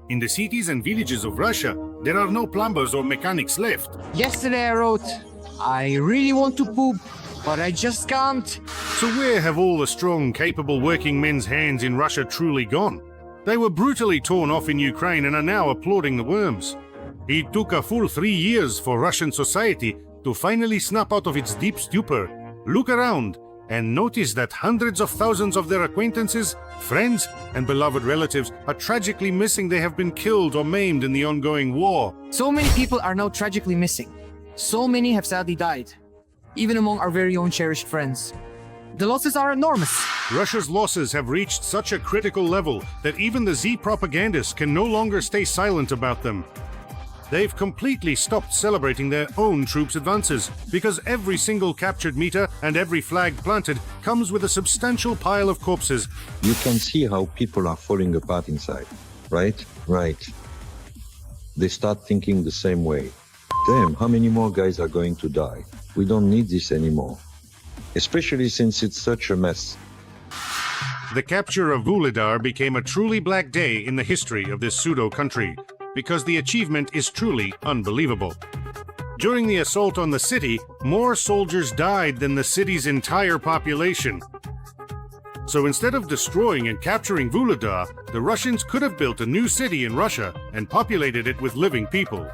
In the cities and villages of Russia, there are no plumbers or mechanics left. Yesterday I wrote, I really want to poop, but I just can't. So where have all the strong, capable working men's hands in Russia truly gone? They were brutally torn off in Ukraine and are now applauding the worms. It took a full 3 years for Russian society to finally snap out of its deep stupor, look around, and notice that hundreds of thousands of their acquaintances, friends, and beloved relatives are tragically missing. They have been killed or maimed in the ongoing war. So many people are now tragically missing. So many have sadly died, even among our very own cherished friends. The losses are enormous. Russia's losses have reached such a critical level that even the Z propagandists can no longer stay silent about them. They've completely stopped celebrating their own troops' advances because every single captured meter and every flag planted comes with a substantial pile of corpses. You can see how people are falling apart inside, right? Right. They start thinking the same way. Damn, how many more guys are going to die? We don't need this anymore. Especially since it's such a mess. The capture of Vuhledar became a truly black day in the history of this pseudo-country, because the achievement is truly unbelievable. During the assault on the city, more soldiers died than the city's entire population. So instead of destroying and capturing Vuhledar, the Russians could have built a new city in Russia and populated it with living people.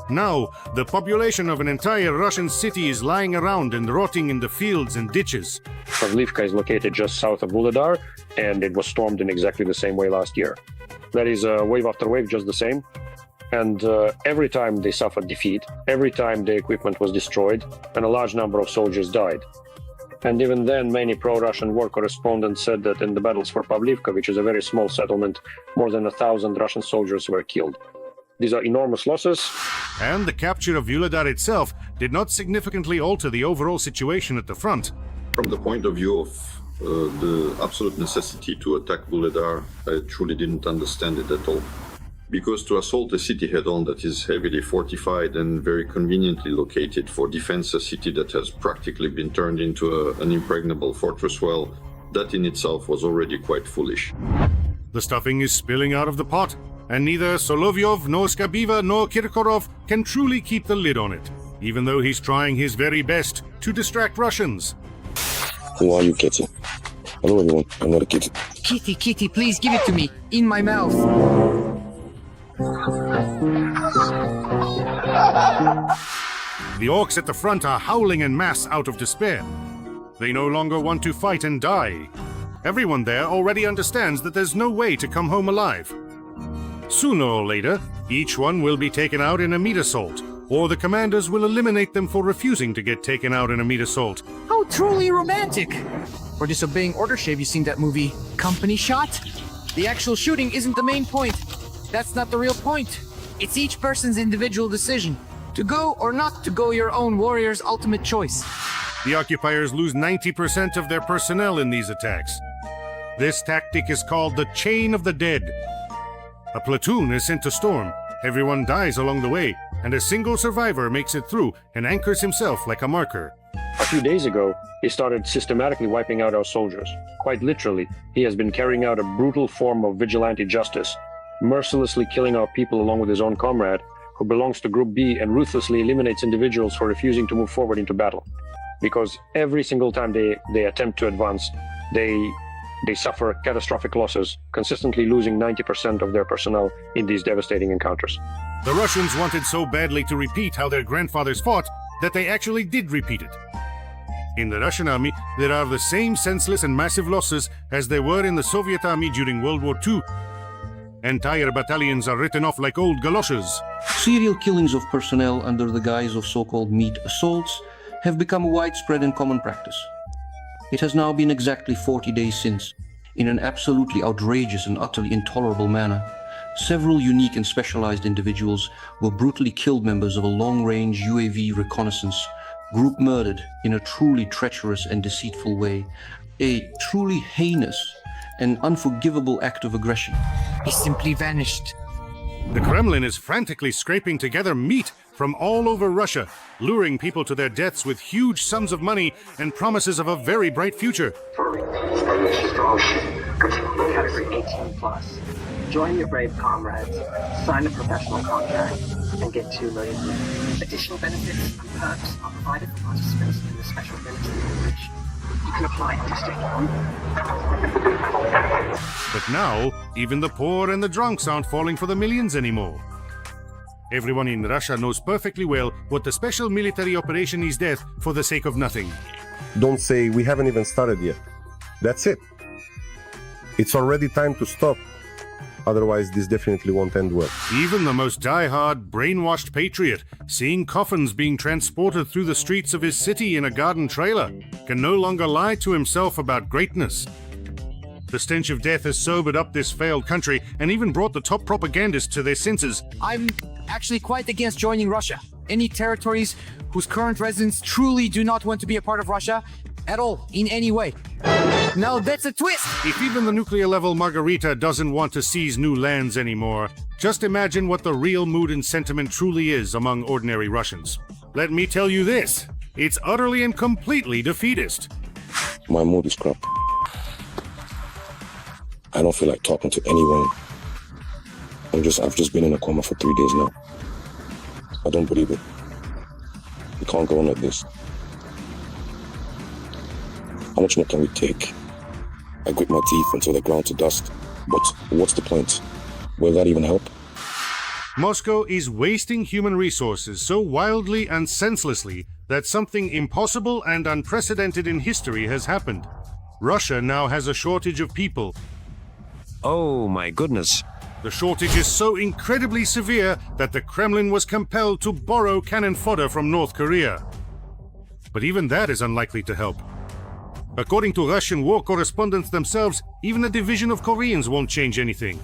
Now, the population of an entire Russian city is lying around and rotting in the fields and ditches. Pavlivka is located just south of Vuhledar, and it was stormed in exactly the same way last year. That is wave after wave, just the same. And every time they suffered defeat, every time the equipment was destroyed, and a large number of soldiers died. And even then, many pro-Russian war correspondents said that in the battles for Pavlivka, which is a very small settlement, more than 1,000 Russian soldiers were killed. These are enormous losses. And the capture of Vuhledar itself did not significantly alter the overall situation at the front. From the point of view of the absolute necessity to attack Vuhledar, I truly didn't understand it at all. Because to assault a city head-on that is heavily fortified and very conveniently located for defense, a city that has practically been turned into an impregnable fortress, well, that in itself was already quite foolish. The stuffing is spilling out of the pot, and neither Solovyov, nor Skabiva, nor Kirkorov can truly keep the lid on it, even though he's trying his very best to distract Russians. Who are you, Kitty? Hello, everyone. I'm not a kitty. Kitty, please give it to me, in my mouth. The orcs at the front are howling en masse out of despair. They no longer want to fight and die. Everyone there already understands that there's no way to come home alive. Sooner or later, each one will be taken out in a meat assault, or the commanders will eliminate them for refusing to get taken out in a meat assault. How truly romantic! For disobeying orders, have you seen that movie, Company Shot? The actual shooting isn't the main point. That's not the real point. It's each person's individual decision. To go or not to go, your own warrior's ultimate choice. The occupiers lose 90% of their personnel in these attacks. This tactic is called the Chain of the Dead. A platoon is sent to storm, everyone dies along the way, and a single survivor makes it through and anchors himself like a marker. A few days ago, he started systematically wiping out our soldiers. Quite literally, he has been carrying out a brutal form of vigilante justice, mercilessly killing our people along with his own comrade, who belongs to Group B, and ruthlessly eliminates individuals for refusing to move forward into battle. Because every single time they attempt to advance, they suffer catastrophic losses, consistently losing 90% of their personnel in these devastating encounters. The Russians wanted so badly to repeat how their grandfathers fought that they actually did repeat it. In the Russian army, there are the same senseless and massive losses as there were in the Soviet army during World War II. Entire battalions are written off like old galoshes. Serial killings of personnel under the guise of so-called meat assaults have become widespread and common practice. It has now been exactly 40 days since, in an absolutely outrageous and utterly intolerable manner, several unique and specialized individuals were brutally killed, members of a long-range UAV reconnaissance group, murdered in a truly treacherous and deceitful way, a truly heinous and unforgivable act of aggression. He simply vanished. The Kremlin is frantically scraping together meat from all over Russia, luring people to their deaths with huge sums of money and promises of a very bright future. Category 18+. Join your brave comrades, sign a professional contract, and get 2 million euros. Additional benefits and perks are provided for participants in the special military operation. You can apply at district 1. But now, even the poor and the drunks aren't falling for the millions anymore. Everyone in Russia knows perfectly well what the special military operation is there for the sake of nothing. Don't say we haven't even started yet. That's it. It's already time to stop. Otherwise, this definitely won't end well. Even the most die-hard, brainwashed patriot, seeing coffins being transported through the streets of his city in a garden trailer, can no longer lie to himself about greatness. The stench of death has sobered up this failed country and even brought the top propagandists to their senses. I'm actually quite against joining Russia. Any territories whose current residents truly do not want to be a part of Russia at all, in any way. Now that's a twist! If even the nuclear-level Margarita doesn't want to seize new lands anymore, just imagine what the real mood and sentiment truly is among ordinary Russians. Let me tell you this, it's utterly and completely defeatist. My mood is crap. I don't feel like talking to anyone. I've just been in a coma for 3 days now. I don't believe it. We can't go on like this. How much more can we take? I grit my teeth until they're ground to dust. But what's the point? Will that even help? Moscow is wasting human resources so wildly and senselessly that something impossible and unprecedented in history has happened. Russia now has a shortage of people. Oh my goodness. The shortage is so incredibly severe that the Kremlin was compelled to borrow cannon fodder from North Korea. But even that is unlikely to help. According to Russian war correspondents themselves, even a division of Koreans won't change anything.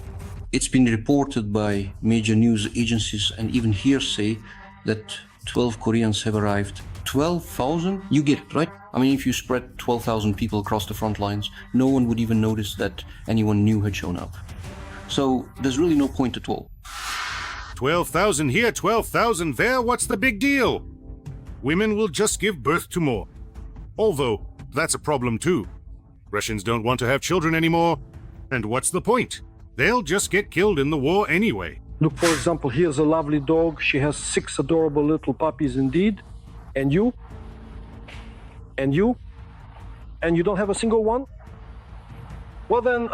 It's been reported by major news agencies and even hearsay that 12 Koreans have arrived. 12,000? You get it, right? I mean, if you spread 12,000 people across the front lines, no one would even notice that anyone new had shown up. So there's really no point at all. 12,000 here, 12,000 there, what's the big deal? Women will just give birth to more. Although, that's a problem too. Russians don't want to have children anymore. And what's the point? They'll just get killed in the war anyway. Look, for example, here's a lovely dog. She has 6 adorable little puppies indeed. And you? And you? And you don't have a single one? Well then,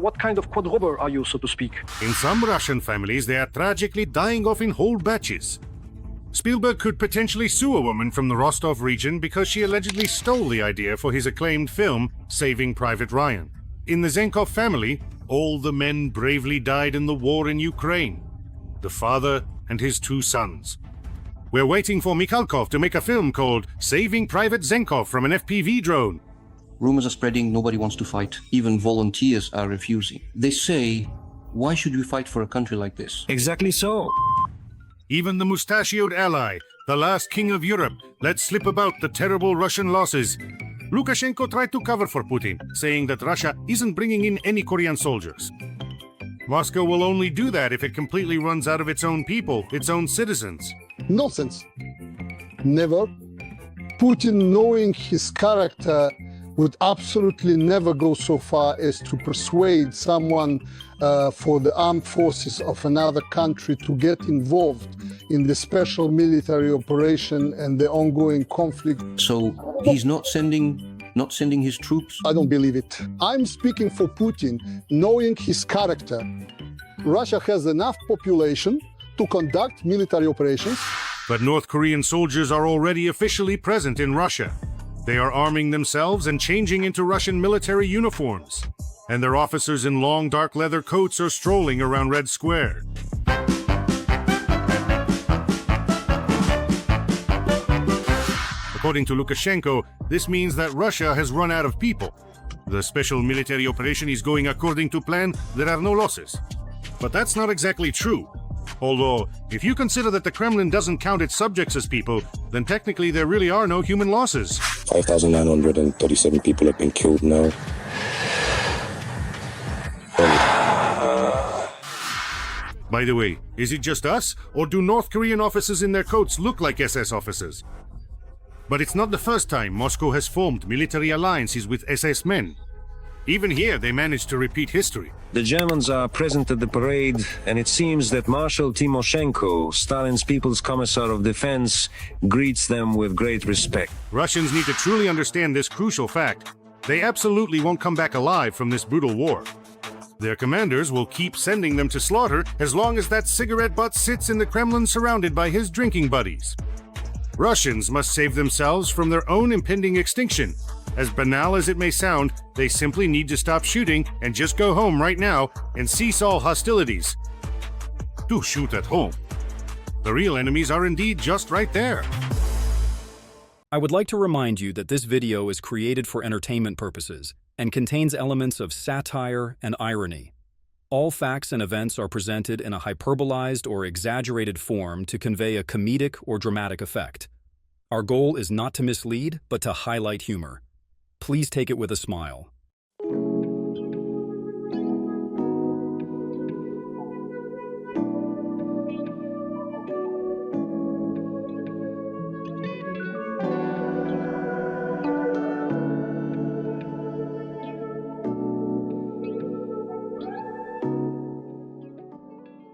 what kind of quadruber are you, so to speak? In some Russian families, they are tragically dying off in whole batches. Spielberg could potentially sue a woman from the Rostov region because she allegedly stole the idea for his acclaimed film, Saving Private Ryan. In the Zenkov family, all the men bravely died in the war in Ukraine. The father and his 2 sons. We're waiting for Mikhalkov to make a film called Saving Private Zenkov from an FPV drone. Rumors are spreading, nobody wants to fight. Even volunteers are refusing. They say, why should we fight for a country like this? Exactly so. Even the mustachioed ally, the last king of Europe, let slip about the terrible Russian losses. Lukashenko tried to cover for Putin, saying that Russia isn't bringing in any Korean soldiers. Moscow will only do that if it completely runs out of its own people, its own citizens. Nonsense. Never. Putin, knowing his character, would absolutely never go so far as to persuade someone for the armed forces of another country to get involved in the special military operation and the ongoing conflict. So he's not sending his troops? I don't believe it. I'm speaking for Putin, knowing his character. Russia has enough population to conduct military operations. But North Korean soldiers are already officially present in Russia. They are arming themselves and changing into Russian military uniforms. And their officers in long dark leather coats are strolling around Red Square. According to Lukashenko, this means that Russia has run out of people. The special military operation is going according to plan, there are no losses. But that's not exactly true. Although, if you consider that the Kremlin doesn't count its subjects as people, then technically there really are no human losses. 5,937 people have been killed now. By the way, is it just us, or do North Korean officers in their coats look like SS officers? But it's not the first time Moscow has formed military alliances with SS men. Even here, they managed to repeat history. The Germans are present at the parade, and it seems that Marshal Timoshenko, Stalin's People's Commissar of Defense, greets them with great respect. Russians need to truly understand this crucial fact. They absolutely won't come back alive from this brutal war. Their commanders will keep sending them to slaughter as long as that cigarette butt sits in the Kremlin surrounded by his drinking buddies. Russians must save themselves from their own impending extinction. As banal as it may sound, they simply need to stop shooting and just go home right now and cease all hostilities. Do shoot at home. The real enemies are indeed just right there. I would like to remind you that this video is created for entertainment purposes and contains elements of satire and irony. All facts and events are presented in a hyperbolized or exaggerated form to convey a comedic or dramatic effect. Our goal is not to mislead, but to highlight humor. Please take it with a smile.